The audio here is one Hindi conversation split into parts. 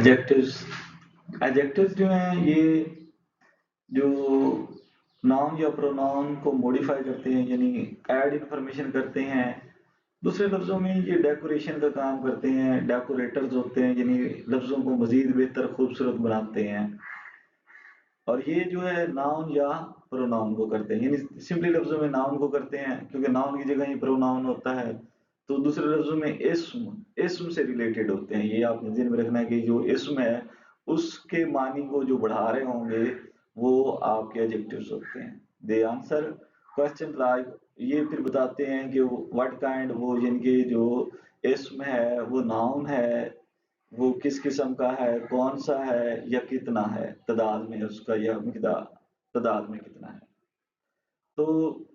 एडजेक्टिव्स एडजेक्टिव्स जो हैं ये जो नाउन या प्रोनाउन को मॉडिफाई करते हैं, यानी ऐड इंफॉर्मेशन करते हैं। दूसरे लफ्जों में ये डेकोरेशन का काम करते हैं, डेकोरेटर्स होते हैं, यानी लफ्जों को मजीद बेहतर खूबसूरत बनाते हैं। और ये जो है नाउन या प्रोनाउन को करते हैं, यानी सिंपली लफ्जों में नाउन को करते हैं, क्योंकि नाउन की जगह ही प्रोनाउन होता है। तो दूसरे लफ्जों में इस्म से रिलेटेड होते हैं। ये आपने ध्यान में रखना है कि जो इस्म है उसके मानी को जो बढ़ा रहे होंगे वो आपके एडजेक्टिव्स होते हैं। दे आंसर क्वेश्चन लाइक, ये फिर बताते हैं कि व्हाट काइंड, वो जिनके जो इस्म है वो नाउन है, वो किस किस्म का है, कौन सा है या कितना है तादाद में उसका, या मिकदार तादाद में कितना है। तो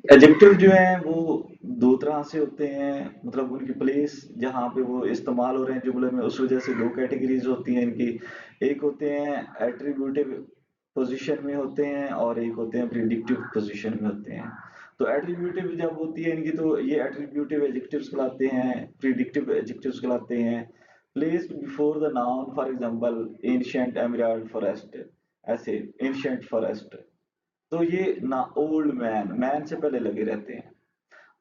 एडजेक्टिव जो है वो दो तरह से होते हैं, मतलब उनकी प्लेस जहाँ पे वो इस्तेमाल हो रहे हैं जुमले में, उस वजह से दो कैटेगरीज होती हैं इनकी। एक होते हैं एट्रीब्यूटिव पोजीशन में होते हैं और एक होते हैं प्रिडिक्टिव पोजीशन में होते हैं। तो एट्रीब्यूटिव जब होती है इनकी तो ये एट्रीब्यूटिव एडजेक्टिव्स कहलाते हैं, प्रिडिक्टिव एडजेक्टिव्स कहलाते हैं। Placed before the noun, for example ancient emerald forest, ऐसे एंशिएंट फॉरेस्ट। तो ये ना ओल्ड मैन, मैन से पहले लगे रहते हैं।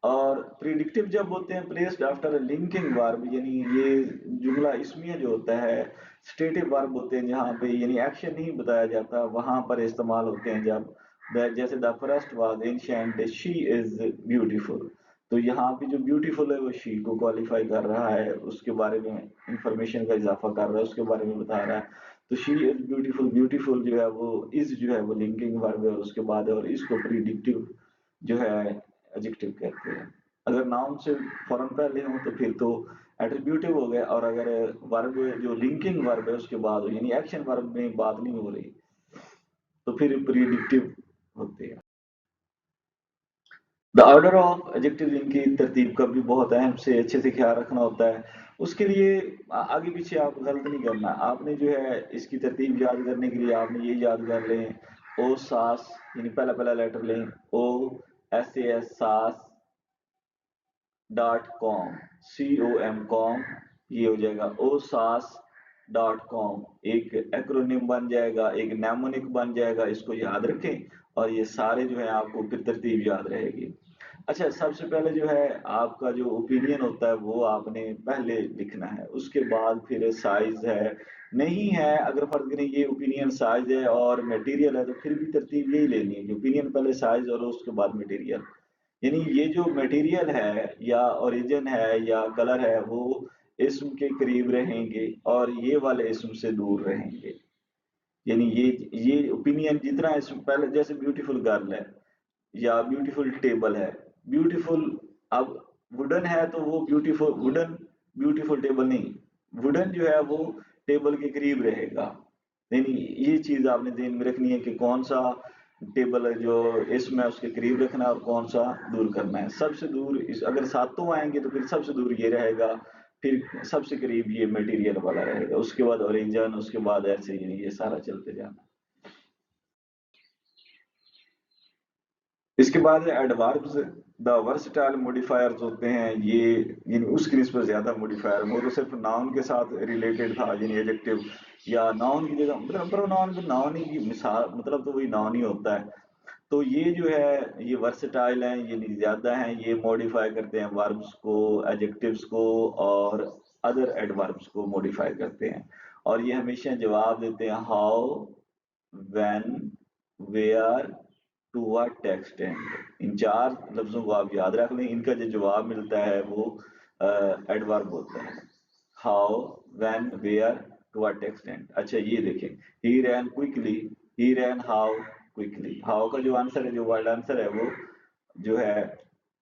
और प्रिडिक्टिव जब होते हैं प्लेस्ड आफ्टर लिंकिंग वर्ब, यानी ये जुमला इसमिया जो होता है स्टेटिव वर्ब होते हैं, जहाँ पे यानी एक्शन नहीं बताया जाता वहां पर इस्तेमाल होते हैं। जब जैसे the first was ancient she is beautiful, तो यहाँ पे जो ब्यूटीफुल है वो शी को क्वालिफाई कर रहा है, उसके बारे में इंफॉर्मेशन का इजाफा कर रहा है, उसके बारे में बता रहा है। तो शी इज ब्यूटीफुल, ब्यूटीफुल जो है वो इज जो है वो लिंकिंग वर्ब है, उसके बाद है, और इसको प्रिडिक्टिव जो है एडजेक्टिव कहते हैं। अगर नाउन से फौरन पहले हो तो फिर तो एट्रीब्यूटिव हो गया, और अगर वर्ब जो लिंकिंग वर्ब है उसके बाद हो, यानी एक्शन वर्ब में बात नहीं हो रही, तो फिर प्रिडिक्टिव होते हैं। द ऑर्डर ऑफ एडजेक्टिव, इनकी तरतीब का भी बहुत अहम से अच्छे से ख्याल रखना होता है। उसके लिए आगे पीछे आप गलत नहीं करना, आपने जो है इसकी तरतीब याद करने के लिए आपने ये याद कर लें, ओ सास, यानी पहला पहला लेटर लें, ओ एस ए एस सास डॉट कॉम, COM ये हो जाएगा ओ सास डॉट कॉम। एक एक्रोनिम बन जाएगा, एक नेमोनिक बन जाएगा, इसको याद रखें। और ये सारे जो है आपको फिर तरतीब याद रहेगी। अच्छा, सबसे पहले जो है आपका जो ओपिनियन होता है वो आपने पहले लिखना है, उसके बाद फिर साइज है, नहीं है अगर फर्ज करें ये ओपिनियन साइज है और मटेरियल है तो फिर भी तरतीब यही लेनी है कि ओपिनियन पहले साइज और उसके बाद मटेरियल। यानी ये जो मटेरियल है या ओरिजिन है या कलर है वो इसम के करीब रहेंगे और ये वाले इसम से दूर रहेंगे। यानी ये ओपिनियन जितना इसम पहले, जैसे ब्यूटीफुल गर्ल है या ब्यूटीफुल टेबल है, ब्यूटीफुल, अब वुडन है तो वो ब्यूटीफुल वुडन, ब्यूटीफुल टेबल नहीं, वुडन जो है वो टेबल के करीब रहेगा। यानी ये चीज आपने ध्यान में रखनी है कि कौन सा टेबल जो इसमें उसके करीब रखना है और कौन सा दूर करना है। सबसे दूर इस अगर सातों आएंगे तो फिर सबसे दूर ये रहेगा, फिर सबसे करीब ये मटेरियल वाला रहेगा, उसके बाद ओरिजिन, उसके बाद ऐसे ही ये सारा चलते जाना। इसके बाद एडवर्ब्स, द वर्सटाइल मॉडिफायर्स होते हैं ये, यानी उसकी निस्बत ज्यादा मॉडिफायर, वो तो सिर्फ नाउन के साथ रिलेटेड था, यानी एडजेक्टिव या नाउन की जगह, मतलब प्रोनाउन को नाउन ही की मिसाल, मतलब तो वही नाउन ही होता है। तो ये जो है ये वर्सटाइल हैं, ये ज्यादा हैं, ये मॉडिफाई करते हैं वर्ब्स को, एडजेक्टिव्स को, और अदर एडवर्ब्स को मॉडिफाई करते हैं। और ये हमेशा जवाब देते हैं how, when, where, to what extent. इन चार लफ्जों को आप याद रख लें, इनका जो जवाब मिलता है वो एडवर्ब होता है, how, when, where, to what extent. अच्छा ये देखें, he ran quickly, he ran how quickly, how का जो आंसर है, जो वर्ड आंसर है वो जो है।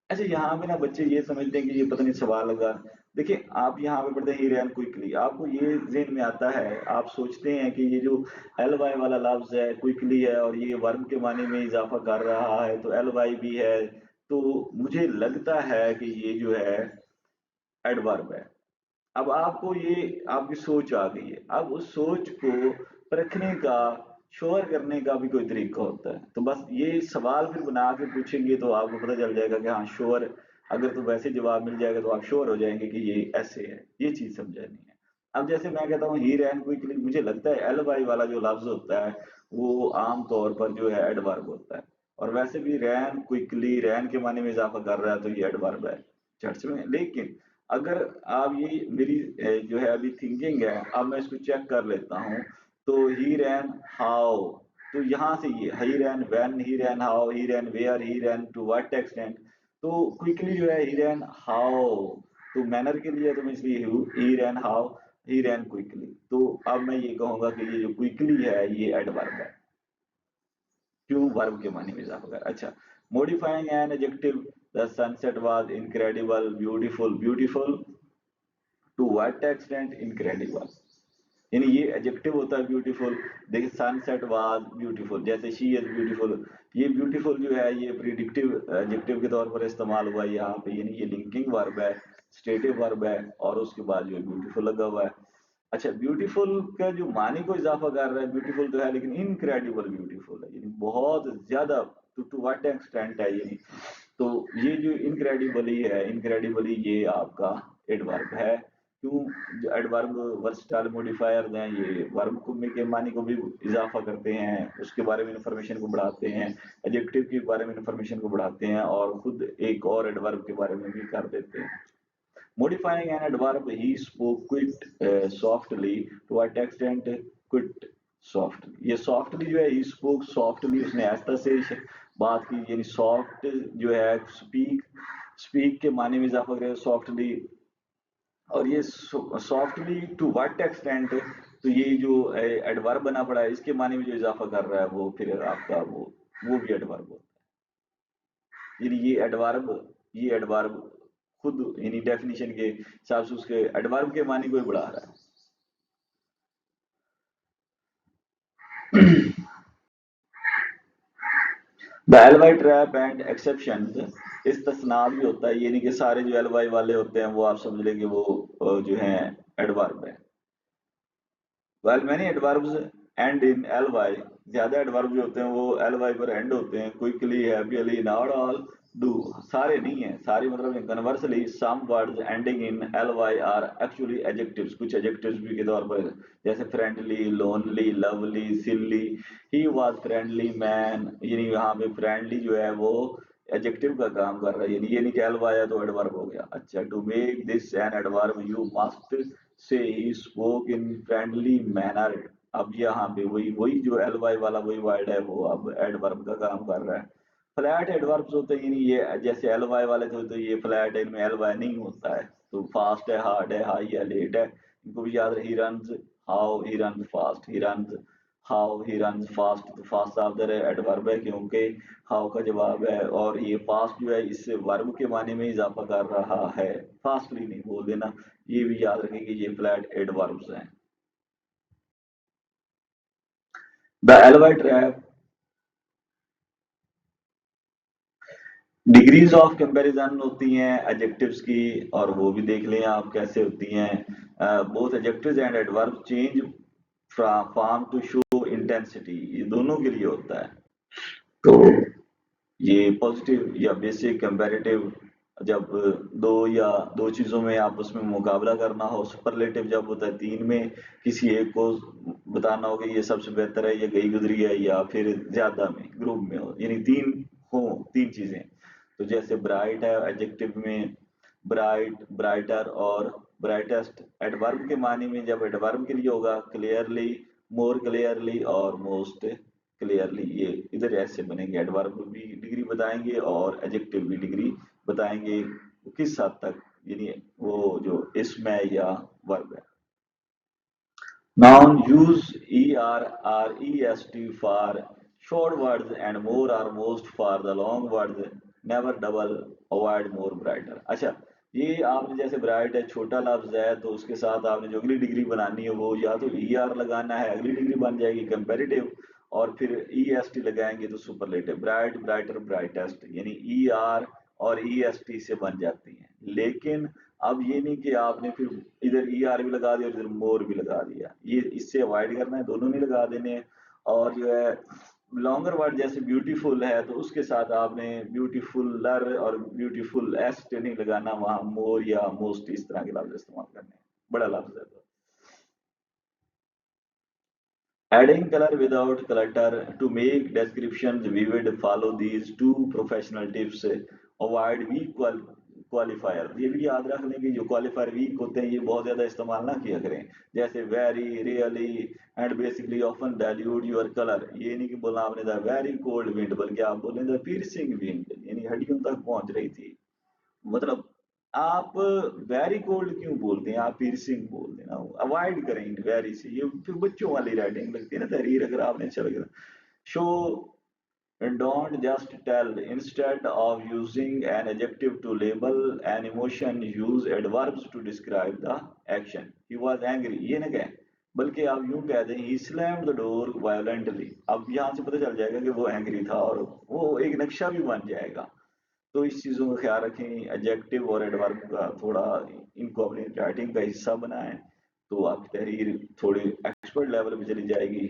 अच्छा यहाँ पे ना बच्चे ये समझते हैं कि ये पता नहीं सवाल लगा। देखिए आप यहाँ पे पढ़ते हैं ही रैन क्विकली, आपको ये ज़हन में आता है, आप सोचते हैं कि ये जो एल वाई वाला लफ्ज है क्विकली है और ये वर्ब के माने में इजाफा कर रहा है तो एल वाई भी है, तो मुझे लगता है कि ये जो है एडवर्ब है। अब आपको ये आपकी सोच आ गई है, अब उस सोच को परखने का, श्योर करने का भी कोई तरीका होता है। तो बस ये सवाल फिर बना के पूछेंगे तो आपको पता चल जाएगा कि हाँ श्योर, अगर तो वैसे जवाब मिल जाएगा तो आप श्योर हो जाएंगे कि ये ऐसे है। ये चीज समझानी है। अब जैसे मैं कहता हूँ ही रैन क्विकली, मुझे लगता है एल वाई वाला जो लफ्ज होता है वो आम तौर पर जो है एडवर्ब होता है, और वैसे भी रैन क्विकली रैन के माने में इजाफा कर रहा है तो ये एडवर्ब है चर्च में। लेकिन अगर आप ये मेरी जो है अभी थिंकिंग है, अब मैं इसको चेक कर लेता हूँ। तो ही रैन हाउ, तो यहाँ से ये he ran when, he ran how, he ran where, he ran to what extent. तो क्विकली जो है ही रैन हाउ, तो मैनर के लिए तो मैं इसलिए ही ran how, he ran quickly. तो अब मैं ये कहूंगा कि ये जो क्विकली है ये एडवर्ब है, क्यों, वर्ब के माने में इजाफा कर। अच्छा, modifying an adjective, the sunset was incredible beautiful, beautiful to what extent incredible, यानी ये एडजेक्टिव होता है ब्यूटीफुल। देखिए सनसेट वाज ब्यूटीफुल, जैसे शी इज ब्यूटीफुल, ये ब्यूटीफुल जो है ये प्रीडिक्टिव एडजेक्टिव के तौर पर इस्तेमाल हुआ है यहाँ पे, यानी ये लिंकिंग वर्ब है, स्टेटिव वर्ब है, और उसके बाद जो है ब्यूटीफुल लगा हुआ है। अच्छा, ब्यूटीफुल का जो मानी को इजाफा कर रहा है, ब्यूटीफुल तो है लेकिन इनक्रेडिबल ब्यूटीफुल है, यानी बहुत ज्यादा, टू व्हाट एक्सटेंट है, यानी तो ये जो इनक्रेडिबली है, इनक्रेडिबली ये आपका एडवर्ब है। क्यों, जो एडवर्ब वर्सटाइल मॉडिफायर हैं, ये वर्ब को के मानी को भी इजाफा करते हैं, उसके बारे में इंफॉर्मेशन को बढ़ाते हैं, एडजेक्टिव के बारे में इंफॉर्मेशन को बढ़ाते हैं, और खुद एक और एडवर्ब के बारे में भी कर देते हैं। Modifying an adverb, he spoke quite softly, to what extent quite softly, ये softly जो है he spoke softly, उसने ऐसा से बात की, यानी soft जो है speak के माने में इजाफा करेगा softly, और ये softly to what extent, तो ये जो एडवर्ब बना पड़ा है इसके माने में जो इजाफा कर रहा है वो फिर आपका वो भी एडवर्ब होता है। यानी ये एडवर्ब खुद यानी डेफिनेशन के हिसाब से उसके एडवर्ब के मानी को ही बढ़ा रहा है। The L Y trap and exception, इस्तिस्ना भी होता है, ये नहीं कि सारे जो एल वाई वाले होते हैं वो आप समझ लेंगे वो जो है एडवर्ब है। Well many adverbs end in L Y, ज्यादा एडवर्ब जो होते हैं वो एल वाई पर एंड होते हैं, quickly, happily, not all do, सारे नहीं है, सारे मतलब conversely some words ending in L Y are actually adjectives, कुछ एडजेक्टिव्स भी के तौर पर, जैसे friendly, lonely, lovely, silly, he was friendly man, यानी यहाँ पे फ्रेंडली जो है वो एडजेक्टिव का काम कर रहा है, यानी ये नहीं कि एल वाई है तो एडवर्ब हो गया। अच्छा, to make this an adverb you must say he spoke in friendly manner, अब यहाँ पे वही वही जो एल वाई वाला वही वर्ड है वो अब एडवर्ब का काम कर रहा है। फ्लैट एडवर्ब्स होते हैं, यानी ये जैसे एल वाई वाले थे तो ये फ्लैट है, इनमें एल वाई नहीं होता है, तो फास्ट है, हार्ड है, हाई है, लेट है, इनको भी याद रहे। He runs how, he run fast, he runs how, he run fast, तो फास्ट साफ एडवर्ब है क्योंकि हाउ का जवाब है, और ये फास्ट जो है इससे वर्ब के माने में इजाफा कर रहा है, फास्टली नहीं बोल देना। ये भी याद रखें कि ये फ्लैट एडवर्ब्स हैं। The LY trap, degrees of comparison होती हैं एडजेक्टिव्स की, और वो भी देख लें आप कैसे होती हैं। Both adjectives and adverb change from form to show intensity, ये दोनों के लिए होता है। तो ये पॉजिटिव या बेसिक कंपैरेटिव, जब दो या दो चीजों में आपस में मुकाबला करना हो, सुपरलेटिव जब होता है तीन में किसी एक को बताना हो कि ये सबसे बेहतर है, ये गई गुजरी है, या फिर ज्यादा में ग्रुप में हो, यानी तीन हो, तीन चीजें। तो जैसे ब्राइट है एडजेक्टिव में, ब्राइट, ब्राइटर और ब्राइटेस्ट। एडवर्ब के मानी में जब एडवर्ब के लिए होगा क्लियरली, मोर क्लियरली और मोस्ट क्लियरली, ये इधर ऐसे बनेंगे, एडवर्ब भी डिग्री बताएंगे और एडजेक्टिव भी डिग्री बताएंगे, किस हद तक, यानी वो जो इसम है या वर्ब है। Noun use ER or EST for short words and more or most for the long words. Never double, avoid more brighter. अच्छा, ये आपने जैसे ब्राइट है छोटा लफ्ज है तो उसके साथ आपने जो अगली डिग्री बनानी है वो या तो ई आर लगाना है, अगली डिग्री बन जाएगी कंपेरेटिव, और फिर ई एस टी लगाएंगे तो सुपरलेटिव, ब्राइट, ब्राइटर, ब्राइटेस्ट, यानी ई आर और ई एस टी से बन जाती हैं। लेकिन अब ये नहीं कि आपने फिर इधर ई आर भी लगा दिया और इधर मोर भी लगा दिया, ये इससे अवॉइड करना है, दोनों नहीं लगा देने हैं। और जो है लॉन्गर वर्ड जैसे ब्यूटीफुल है तो उसके साथ आपने ब्यूटीफुलर और ब्यूटीफुल एस्ट नहीं लगाना, वहां मोर या मोस्ट इस तरह के लफ्ज इस्तेमाल करने हैं, बड़ा लफ्ज है तो। Adding color without clutter to make descriptions vivid. Follow these two professional tips. Avoid weak qualifier. ये भी याद रख लें कि जो क्वालिफायर वीक होते हैं ये बहुत ज्यादा इस्तेमाल ना किया करें, जैसे very, really and basically often dilute your colour. ये नहीं कि बोलना आपने द वेरी कोल्ड विंड, बल्कि आप बोले द piercing विंड, यानी हड्डियों तक पहुंच रही थी। मतलब आप वेरी कोल्ड क्यों बोलते हैं, आप पीरसिंग बोल देना, अवॉइड करें वेरी से, ये फिर बच्चों वाली राइटिंग लगती है ना तहरीर, अगर आपने अच्छा लगे। Show don't just tell. Instead of using an adjective to label an emotion, use adverbs to describe the action. He was angry, ये ना कहें, बल्कि आप यूं कह दें he slammed the door violently। अब यहाँ से पता चल जाएगा कि वो एंग्री था, और वो एक नक्शा भी बन जाएगा। तो इस चीज़ों का ख्याल रखें, एडजेक्टिव और एडवर्ब का थोड़ा इनको अपनी राइटिंग का हिस्सा बनाएं, तो आपकी तहरीर थोड़ी एक्सपर्ट लेवल पे चली जाएगी।